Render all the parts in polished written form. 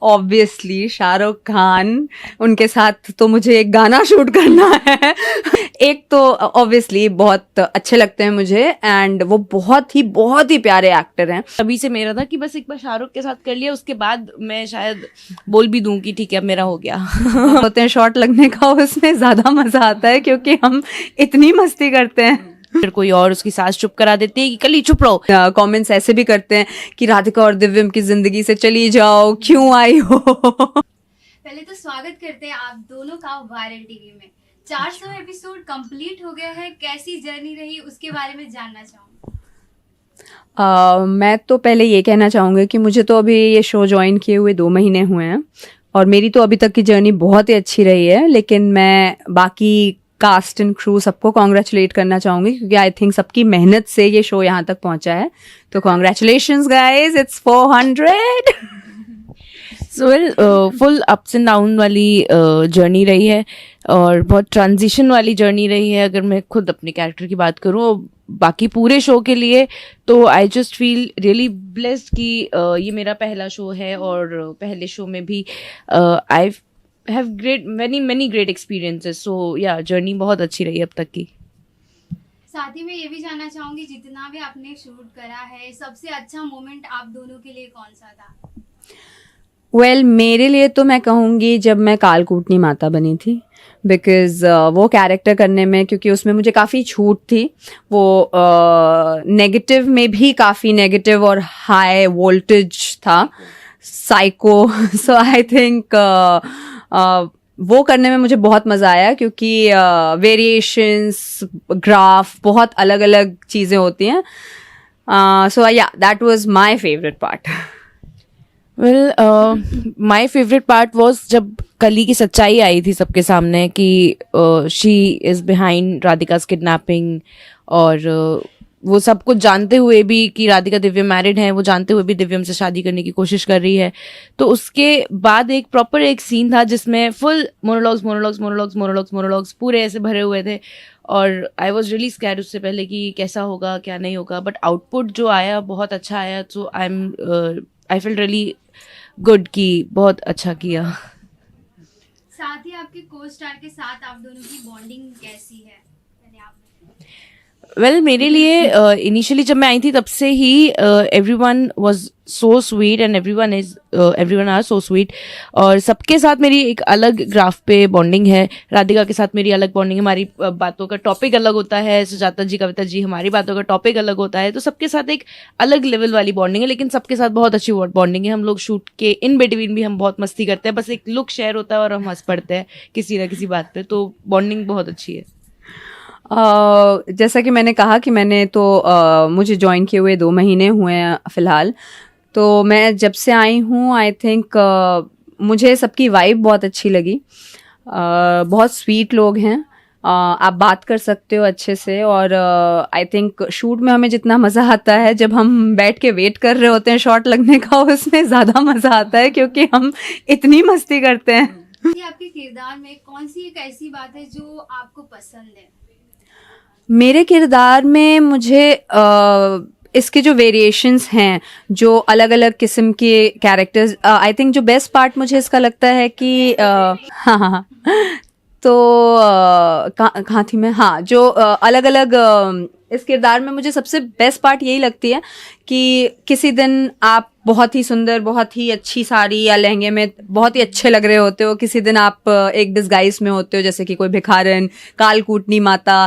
Obviously Shahrukh Khan, उनके साथ तो मुझे एक गाना शूट करना है। एक तो ऑब्वियसली बहुत अच्छे लगते हैं मुझे, एंड वो बहुत ही प्यारे एक्टर हैं। अभी से मेरा था कि बस एक बार शाहरुख के साथ कर लिया, उसके बाद मैं शायद बोल भी दूं कि ठीक है अब मेरा हो गया। होते हैं शॉट लगने का, उसमें ज्यादा मजा आता है क्योंकि हम इतनी मस्ती करते हैं। फिर कोई और उसकी सास चुप करा देती है कि कल ही चुप रहो। कमेंट्स ऐसे भी करते हैं कि राधिका और दिव्यम की जिंदगी से चली जाओ, क्यों आई हो। पहले तो स्वागत करते हैं आप दोनों का वायरल टीवी में। 400 एपिसोड कंप्लीट हो गया है, कैसी जर्नी रही उसके बारे में जानना चाहूंगी। मैं तो पहले ये कहना चाहूँगी कि मुझे तो अभी ये शो ज्वाइन किए हुए 2 महीने हुए हैं, और मेरी तो अभी तक की जर्नी बहुत ही अच्छी रही है। लेकिन मैं बाकी कास्ट एंड क्रू सबको कॉन्ग्रेचुलेट करना चाहूँगी, क्योंकि आई थिंक सबकी मेहनत से ये शो यहाँ तक पहुँचा है। तो congratulations guys, it's 400। So full ups and down वाली जर्नी रही है, और बहुत ट्रांजिशन वाली जर्नी रही है। अगर मैं खुद अपने कैरेक्टर की बात करूँ, बाकी पूरे शो के लिए तो I just feel really blessed कि ये मेरा पहला शो है, और पहले शो में भी I have many great experiences. So yeah, journey बहुत अच्छी रही अब तक की। साथ ही में ये भी जानना चाहूंगी, जितना भी आपने शूट करा है, सबसे अच्छा मोमेंट आप दोनों के लिए कौन सा था? मेरे लिए तो मैं कहूँगी जब मैं कालकूटनी माता बनी थी, बिकॉज वो कैरेक्टर करने में, क्योंकि उसमें मुझे काफ़ी छूट थी। वो नेगेटिव में भी काफ़ी नेगेटिव और हाई वोल्टेज था, साइको। सो आई थिंक वो करने में मुझे बहुत मज़ा आया, क्योंकि वेरिएशंस, ग्राफ, बहुत अलग अलग चीज़ें होती हैं। सो या that was my favourite part. Well my favourite part was जब कली की सच्चाई आई थी सबके सामने कि शी इज़ बिहाइंड राधिका's किडनैपिंग, और वो सब कुछ जानते हुए भी कि राधिका दिव्यम मैरिड हैं, वो जानते हुए भी दिव्यम से शादी करने की कोशिश कर रही है। तो उसके बाद एक प्रॉपर एक सीन था जिसमें फुल मोनोलॉग्स पूरे ऐसे भरे हुए थे, और आई वॉज रियली स्कैर्ड उससे पहले कि कैसा होगा क्या नहीं होगा, बट आउटपुट जो आया बहुत अच्छा आया। सो आई फील रियली गुड कि बहुत अच्छा किया। साथ ही आपके को स्टार के साथ आप दोनों की बॉन्डिंग कैसी है? पहले आप वेल मेरे लिए इनिशियली जब मैं आई थी तब से ही everyone was so sweet, and everyone are so sweet, और सबके साथ मेरी एक अलग ग्राफ पे बॉन्डिंग है। राधिका के साथ मेरी अलग बॉन्डिंग है, हमारी बातों का टॉपिक अलग होता है। सुजाता जी, कविता जी, हमारी बातों का टॉपिक अलग होता है। तो सबके साथ एक अलग लेवल वाली बॉन्डिंग है, लेकिन सबके साथ बहुत अच्छी बॉन्डिंग है। हम लोग शूट के इन बिटवीन भी हम बहुत मस्ती करते हैं, बस एक लुक शेयर होता है और हम हंस पड़ते हैं किसी ना किसी बात पे। तो बॉन्डिंग बहुत अच्छी है। जैसा कि मैंने कहा कि मैंने तो मुझे ज्वाइन किए हुए 2 महीने हुए हैं फ़िलहाल। तो मैं जब से आई हूँ, आई थिंक मुझे सबकी वाइब बहुत अच्छी लगी। बहुत स्वीट लोग हैं, आप बात कर सकते हो अच्छे से, और आई थिंक शूट में हमें जितना मज़ा आता है जब हम बैठ के वेट कर रहे होते हैं शॉट लगने का, उसमें ज़्यादा मज़ा आता है, क्योंकि हम इतनी मस्ती करते हैं। आपके किरदार में कौन सी एक ऐसी बात है जो आपको पसंद है? मेरे किरदार में मुझे इसके जो वेरिएशंस हैं, जो अलग अलग किस्म के कैरेक्टर्स, आई थिंक जो बेस्ट पार्ट मुझे इसका लगता है कि हाँ, तो कहाँ थी मैं, हाँ, जो अलग अलग इस किरदार में मुझे सबसे बेस्ट पार्ट यही लगती है कि किसी दिन आप बहुत ही सुंदर, बहुत ही अच्छी साड़ी या लहंगे में बहुत ही अच्छे लग रहे होते हो, किसी दिन आप एक डिस्गाइज में होते हो, जैसे कि कोई भिखारन, कालकूटनी माता।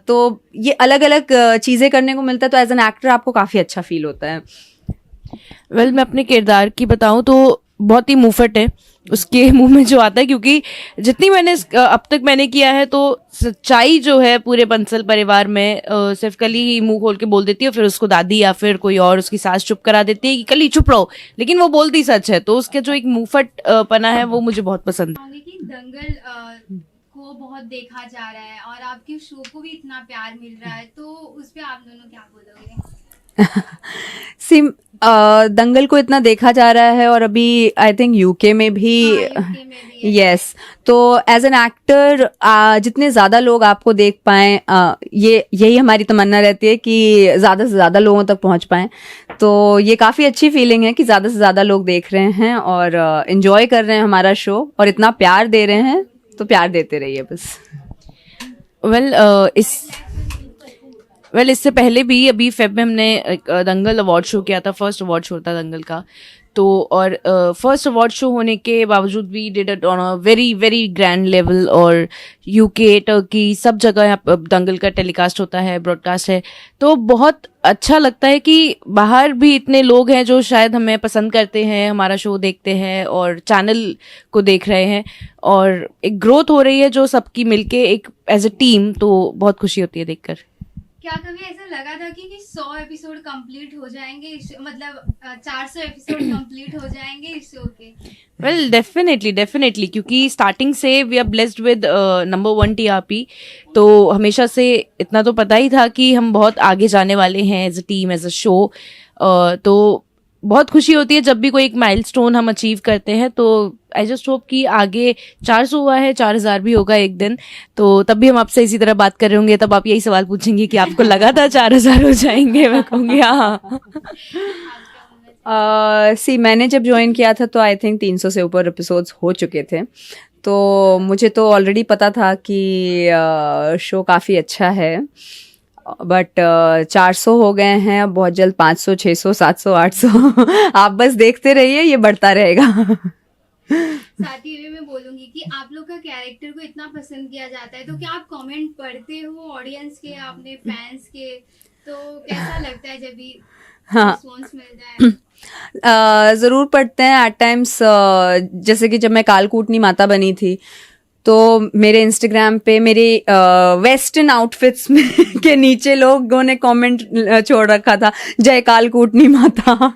तो ये अलग अलग चीज़ें करने को मिलता है, तो एज एन एक्टर आपको काफ़ी अच्छा फील होता है। वेल मैं अपने किरदार की बताऊं तो बहुत ही मुंहफट है, उसके मुंह में जो आता है, क्योंकि जितनी मैंने अब तक मैंने किया है तो सच्चाई जो है पूरे बंसल परिवार में सिर्फ कली ही मुंह खोल के बोल देती है, फिर उसको दादी या फिर कोई और उसकी सास चुप करा देती है कि कली चुप रहो, लेकिन वो बोलती सच है। तो उसके जो एक मुंहफट पना है वो मुझे बहुत पसंद है। कि दंगल को बहुत देखा जा रहा है और आपके शो को भी इतना प्यार मिल रहा है, तो उस पे आप दोनों क्या बोलोगे? दंगल को इतना देखा जा रहा है और अभी आई थिंक यूके में भी UK में भी है। यस, तो एज एन एक्टर जितने ज़्यादा लोग आपको देख पाएं, ये यही हमारी तमन्ना रहती है कि ज़्यादा से ज़्यादा लोगों तक पहुंच पाएं। तो ये काफ़ी अच्छी फीलिंग है कि ज़्यादा से ज़्यादा लोग देख रहे हैं और इन्जॉय कर रहे हैं हमारा शो और इतना प्यार दे रहे हैं, तो प्यार देते रहिए बस। इससे पहले भी अभी फेब में हमने एक दंगल अवार्ड शो किया था, फर्स्ट अवार्ड शो था दंगल का। तो और फर्स्ट अवार्ड शो होने के बावजूद भी did it on a very very grand level, और यूके, टर्की, सब जगह यहाँ पे दंगल का टेलीकास्ट होता है, ब्रॉडकास्ट है। तो बहुत अच्छा लगता है कि बाहर भी इतने लोग हैं जो शायद हमें पसंद करते हैं, हमारा शो देखते हैं और चैनल को देख रहे हैं, और एक ग्रोथ हो रही है जो सबकी मिलके एक एज ए टीम, तो बहुत खुशी होती है देखकर। क्या कभी ऐसा लगा था कि 100 एपिसोड कंप्लीट हो जाएंगे, मतलब 400 एपिसोड कंप्लीट हो जाएंगे इस शो के? वेल डेफिनेटली क्योंकि स्टार्टिंग से we are blessed with number 1 TRP, तो हमेशा से इतना तो पता ही था कि हम बहुत आगे जाने वाले हैं as a team, as a show. तो बहुत खुशी होती है जब भी कोई एक माइलस्टोन हम अचीव करते हैं। तो आई जस्ट होप कि आगे 400 हुआ है, 4000 भी होगा एक दिन, तो तब भी हम आपसे इसी तरह बात कर रहे होंगे, तब आप यही सवाल पूछेंगे कि आपको लगा था 4000 हो जाएंगे? मैं कहूँगी हाँ। मैंने जब ज्वाइन किया था तो आई थिंक 300 से ऊपर एपिसोड्स हो चुके थे, तो मुझे तो ऑलरेडी पता था कि शो काफ़ी अच्छा है, बट 400 हो गए हैं, अब बहुत जल्द 500, 600, 700, 800 आप बस देखते रहिए, ये बढ़ता रहेगा। साथ ही में मैं बोलूंगी कि आप लोग का कैरेक्टर को इतना पसंद किया जाता है, तो क्या आप कमेंट पढ़ते हो ऑडियंस के, अपने फैंस के? तो कैसा लगता है जब भी हाँ, रिस्पॉन्स मिलता है? ज़रूर पढ़ते हैं एट टाइम्स। जैसे कि जब मैं कालकूटनी माता बनी थी, तो मेरे इंस्टाग्राम पे मेरे वेस्टर्न आउटफिट्स के नीचे लोगों ने कमेंट छोड़ रखा था, जय कालकूटनी माता।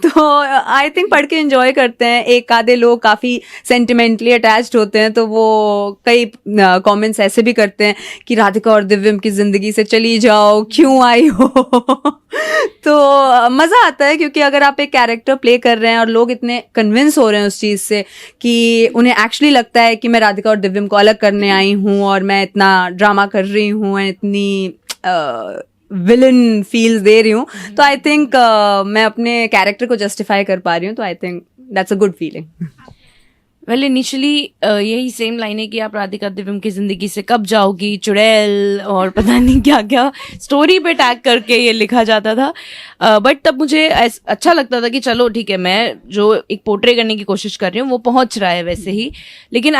तो आई थिंक पढ़ के एंजॉय करते हैं। एक आधे लोग काफ़ी सेंटिमेंटली अटैच्ड होते हैं, तो वो कई कमेंट्स ऐसे भी करते हैं कि राधिका और दिव्यम की ज़िंदगी से चली जाओ, क्यों आई हो। तो मज़ा आता है, क्योंकि अगर आप एक कैरेक्टर प्ले कर रहे हैं और लोग इतने कन्विंस हो रहे हैं उस चीज़ से कि उन्हें एक्चुअली लगता है कि मैं राधिका और दिव्यम को अलग करने आई हूँ और मैं इतना ड्रामा कर रही हूँ, इतनी विलन फील्स दे रही हूँ, तो आई थिंक मैं अपने कैरेक्टर को जस्टिफाई कर पा रही हूँ, तो I think that's a good feeling. Well initially यही सेम लाइन है कि आप राधिका दिव्यम की जिंदगी से कब जाओगी, चुड़ैल और पता नहीं क्या क्या स्टोरी पे टैग करके ये लिखा जाता था। बट तब मुझे अच्छा लगता था कि चलो ठीक है, मैं जो एक पोर्ट्रे करने की कोशिश कर रही हूँ वो पहुंच रहा है वैसे ही। लेकिन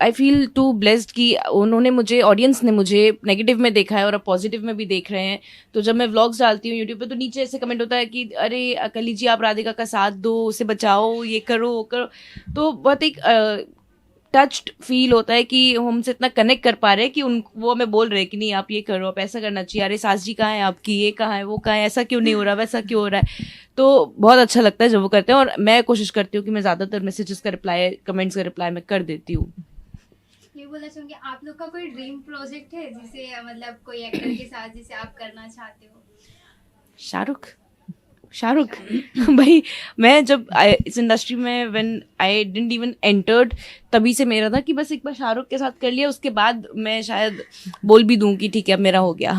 आई फील टू ब्लेस्ड कि उन्होंने मुझे, ऑडियंस ने मुझे नेगेटिव में देखा है और अब पॉजिटिव में भी देख रहे हैं। तो जब मैं व्लॉग्स डालती हूँ यूट्यूब पे, तो नीचे ऐसे कमेंट होता है कि अरे अकली जी, आप राधिका का साथ दो, उसे बचाओ, ये करो वो करो। तो बहुत एक टच्ड फील होता है कि हमसे इतना कनेक्ट कर पा रहे हैं कि वो हमें बोल रहे हैं कि नहीं आप ये करो, आप ऐसा करना चाहिए, अरे सास जी कहाँ है आपकी, ये कहाँ है, वो कहाँ है, ऐसा क्यों नहीं हो रहा, वैसा क्यों हो रहा है। तो बहुत अच्छा लगता है जब वो करते हैं, और मैं कोशिश करती हूँ कि मैं ज़्यादातर मैसेजेस का रिप्लाई, कमेंट्स का रिप्लाई मैं कर देती हूँ। ये बोलना चाहूंगी, आप लोग का कोई ड्रीम प्रोजेक्ट है जिसे, मतलब कोई एक्टर के साथ जिसे आप करना चाहते हो? शाहरुख भाई, मैं जब इस इंडस्ट्री में when I didn't even entered, तभी से मेरा था कि बस एक बार शाहरुख के साथ कर लिया, उसके बाद मैं शायद बोल भी दूं कि ठीक है अब मेरा हो गया।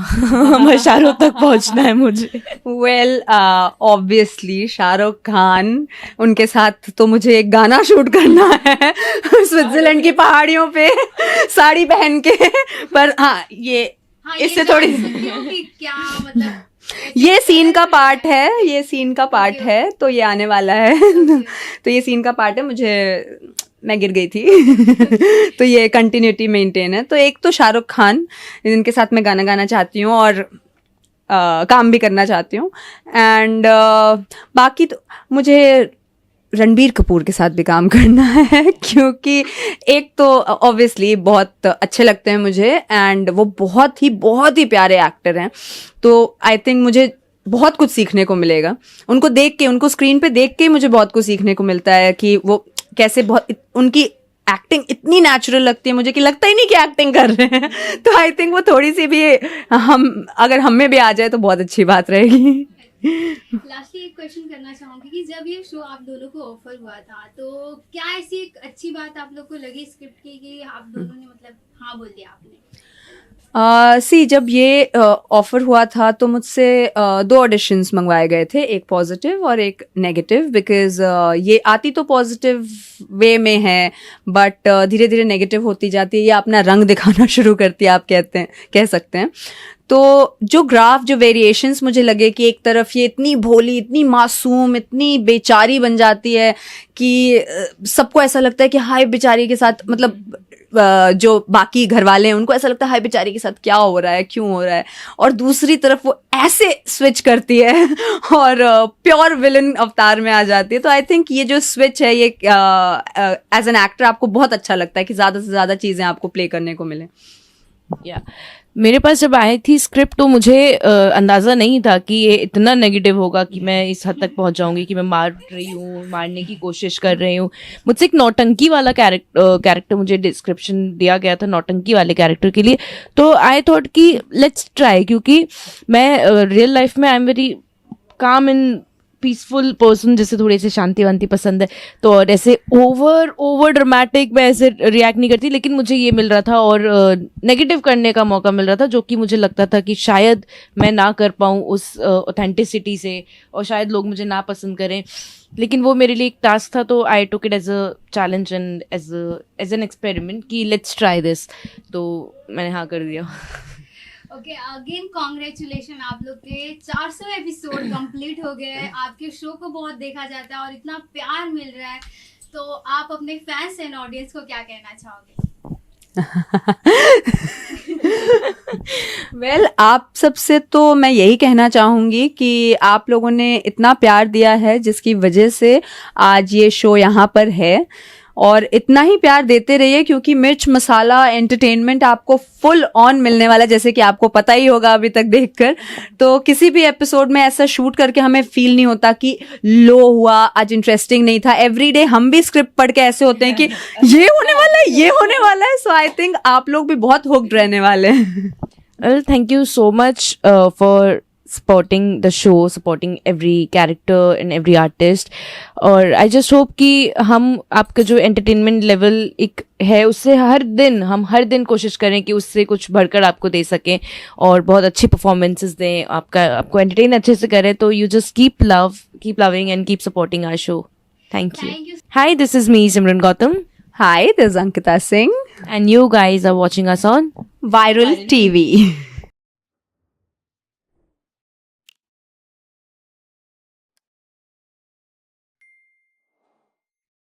बस शाहरुख तक पहुंचना है मुझे। वेल ऑब्वियसली शाहरुख खान, उनके साथ तो मुझे एक गाना शूट करना है स्विट्जरलैंड की पहाड़ियों पे साड़ी पहन के। पर हाँ, ये इससे थोड़ी क्या मतलब ये सीन का पार्ट है, ये सीन का पार्ट है, तो ये आने वाला है। तो ये सीन का पार्ट है, मैं गिर गई थी तो ये कंटिन्यूटी मेंटेन है। तो एक तो शाहरुख खान, जिनके साथ मैं गाना गाना चाहती हूँ और काम भी करना चाहती हूँ, एंड बाकी तो मुझे रणबीर कपूर के साथ भी काम करना है, क्योंकि एक तो ऑब्वियसली बहुत अच्छे लगते हैं मुझे, एंड वो बहुत ही प्यारे एक्टर हैं। तो आई थिंक मुझे बहुत कुछ सीखने को मिलेगा उनको देख के, उनको स्क्रीन पे देख के मुझे बहुत कुछ सीखने को मिलता है कि वो कैसे, उनकी एक्टिंग इतनी नेचुरल लगती है मुझे कि लगता ही नहीं कि एक्टिंग कर रहे हैं। तो आई थिंक वो थोड़ी सी भी अगर हम में भी आ जाए तो बहुत अच्छी बात रहेगी। लास्टली एक क्वेश्चन करना चाहूंगी कि जब ये शो आप दोनों को ऑफर हुआ था तो क्या ऐसी एक अच्छी बात आप लोग को लगी स्क्रिप्ट की कि आप दोनों ने मतलब हाँ बोल दिया आपने? सी जब ये ऑफर हुआ था तो मुझसे 2 ऑडिशंस मंगवाए गए थे, एक पॉजिटिव और एक नेगेटिव, बिकॉज ये आती तो पॉजिटिव वे में है बट धीरे धीरे नेगेटिव होती जाती है, ये अपना रंग दिखाना शुरू करती है, आप कह सकते हैं। तो जो ग्राफ, जो वेरिएशंस मुझे लगे कि एक तरफ ये इतनी भोली, इतनी मासूम, इतनी बेचारी बन जाती है कि सबको ऐसा लगता है कि हाय बेचारी के साथ, मतलब जो बाकी घर वाले हैं उनको ऐसा लगता है हाय बेचारी के साथ क्या हो रहा है, क्यों हो रहा है, और दूसरी तरफ वो ऐसे स्विच करती है और प्योर विलन अवतार में आ जाती है। तो आई थिंक ये जो स्विच है ये एज एन एक्टर आपको बहुत अच्छा लगता है कि ज़्यादा से ज़्यादा चीज़ें आपको प्ले करने को मिले। या मेरे पास जब आई थी स्क्रिप्ट तो मुझे अंदाज़ा नहीं था कि ये इतना नेगेटिव होगा कि मैं इस हद तक पहुंच जाऊंगी कि मैं मार रही हूँ, मारने की कोशिश कर रही हूँ। मुझसे एक नौटंकी वाला कैरेक्टर मुझे डिस्क्रिप्शन दिया गया था नौटंकी वाले कैरेक्टर के लिए, तो आई थॉट कि लेट्स ट्राई, क्योंकि मैं रियल लाइफ में I am very calm and peaceful person, जिसे थोड़ी सी शांति वांति पसंद है, तो और ऐसे ओवर ड्रामेटिक मैं ऐसे रिएक्ट नहीं करती, लेकिन मुझे ये मिल रहा था और नेगेटिव करने का मौका मिल रहा था जो कि मुझे लगता था कि शायद मैं ना कर पाऊँ उस ऑथेंटिसिटी से और शायद लोग मुझे ना पसंद करें, लेकिन वो मेरे लिए एक टास्क था। तो I took it as a challenge and as an experiment कि लेट्स ट्राई दिस, तो मैंने हाँ कर दिया। ओके, अगेन कॉन्ग्रेचुलेशन, आप लोग के 400 एपिसोड कंप्लीट हो गए हैं, आपके शो को बहुत देखा जाता है और इतना प्यार मिल रहा है, तो आप अपने फैंस एंड ऑडियंस को क्या कहना चाहोगे? वेल आप सबसे तो मैं यही कहना चाहूँगी कि आप लोगों ने इतना प्यार दिया है जिसकी वजह से आज ये शो यहाँ पर है, और इतना ही प्यार देते रहिए क्योंकि मिर्च मसाला एंटरटेनमेंट आपको फुल ऑन मिलने वाला है, जैसे कि आपको पता ही होगा अभी तक देखकर। तो किसी भी एपिसोड में ऐसा शूट करके हमें फील नहीं होता कि लो हुआ, आज इंटरेस्टिंग नहीं था। एवरीडे हम भी स्क्रिप्ट पढ़ के ऐसे होते हैं कि ये होने वाला है, ये होने वाला है। सो आई थिंक आप लोग भी बहुत हुक्ड रहने वाले हैं। Well, thank you so much for supporting the show, supporting every character and every artist. और I just hope कि हम आपका जो entertainment level एक है उससे हम हर दिन कोशिश करें कि उससे कुछ बढ़कर आपको दे सकें और बहुत अच्छी performances दें, आपको entertain अच्छे से करें। तो you just keep loving and keep supporting our show. Thank you. Thank you. Hi, this is me, Simran Gautam. Hi, this is Ankita Singh, And you guys are watching us on Viral TV.